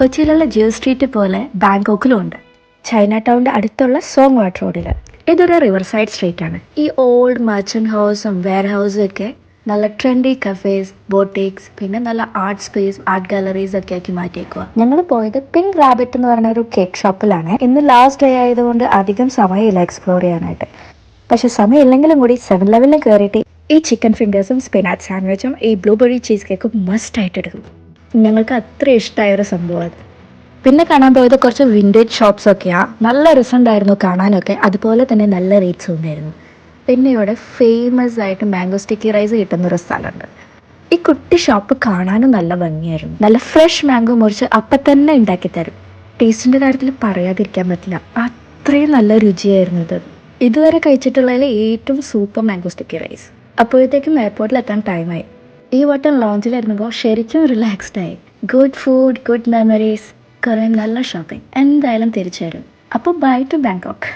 കൊച്ചിയിലുള്ള Jio street പോലെ ബാങ്കോക്കിലും ഉണ്ട്. China ടൗണിന്റെ അടുത്തുള്ള സോങ് വാട്ട് റോഡിൽ. ഇതൊരു റിവർ സൈഡ് സ്ട്രീറ്റ് ആണ്. ഈ ഓൾഡ് മർച്ചന്റ് ഹൗസും വെയർ ഹൗസും ഒക്കെ നല്ല ട്രെൻഡി കഫേസ്, ബോട്ടിക്സ്, പിന്നെ നല്ല ആർട്ട് സ്പേസ്, ആർട്ട് ഗാലറീസ് ഒക്കെ ആക്കി മാറ്റിയേക്കുക. ഞങ്ങൾ പോയത് പിങ്ക് റാബിറ്റ് എന്ന് പറയുന്ന ഒരു കേക്ക് ഷോപ്പിലാണ്. ഇന്ന് ലാസ്റ്റ് ഡേ ആയതുകൊണ്ട് അധികം സമയമില്ല എക്സ്പ്ലോർ ചെയ്യാനായിട്ട്. പക്ഷെ സമയമില്ലെങ്കിലും കൂടി 7-Eleven കയറിയിട്ട് ഈ ചിക്കൻ ഫിംഗേഴ്സും സ്പിനാച്ച് സാൻഡ്വിച്ചും ഈ ബ്ലൂബെറി ചീസ് കേക്കും മസ്റ്റ് ആയിട്ട് എടുക്കും. ഞങ്ങൾക്ക് അത്ര ഇഷ്ടമായ ഒരു സംഭവം അത്. പിന്നെ കാണാൻ പോയത് കുറച്ച് വിൻറ്റേജ് ഷോപ്സ് ഒക്കെയാണ്. നല്ല രസമുണ്ടായിരുന്നു കാണാനൊക്കെ. അതുപോലെ തന്നെ നല്ല റേറ്റ്സും ഉണ്ടായിരുന്നു. പിന്നെ ഇവിടെ ഫേമസ് ആയിട്ട് മാംഗോ സ്റ്റിക്കി റൈസ് കിട്ടുന്നൊരു സ്ഥലമുണ്ട്. ഈ കുട്ടി ഷോപ്പ് കാണാനും നല്ല ഭംഗിയായിരുന്നു. നല്ല ഫ്രഷ് മാംഗോ മുറിച്ച് അപ്പം തന്നെ ഉണ്ടാക്കി തരും. ടേസ്റ്റിൻ്റെ കാര്യത്തിൽ പറയാതിരിക്കാൻ പറ്റില്ല, അത്രയും നല്ല രുചിയായിരുന്നു ഇത്. ഇതുവരെ കഴിച്ചിട്ടുള്ളതിൽ ഏറ്റവും സൂപ്പർ മാംഗോ സ്റ്റിക്കി റൈസ്. അപ്പോഴത്തേക്കും എയർപോർട്ടിൽ എത്താൻ ടൈമായി. ഈ വട്ടം ലോഞ്ചിലിരുന്നപ്പോൾ ശരിക്കും റിലാക്സ്ഡ് ആയി. ഗുഡ് ഫുഡ്, ഗുഡ് മെമ്മറീസ്, കുറേ നല്ല ഷോപ്പിംഗ്. എന്തായാലും തിരിച്ചു വരും. അപ്പോൾ ബൈ ടു ബാങ്കോക്ക്.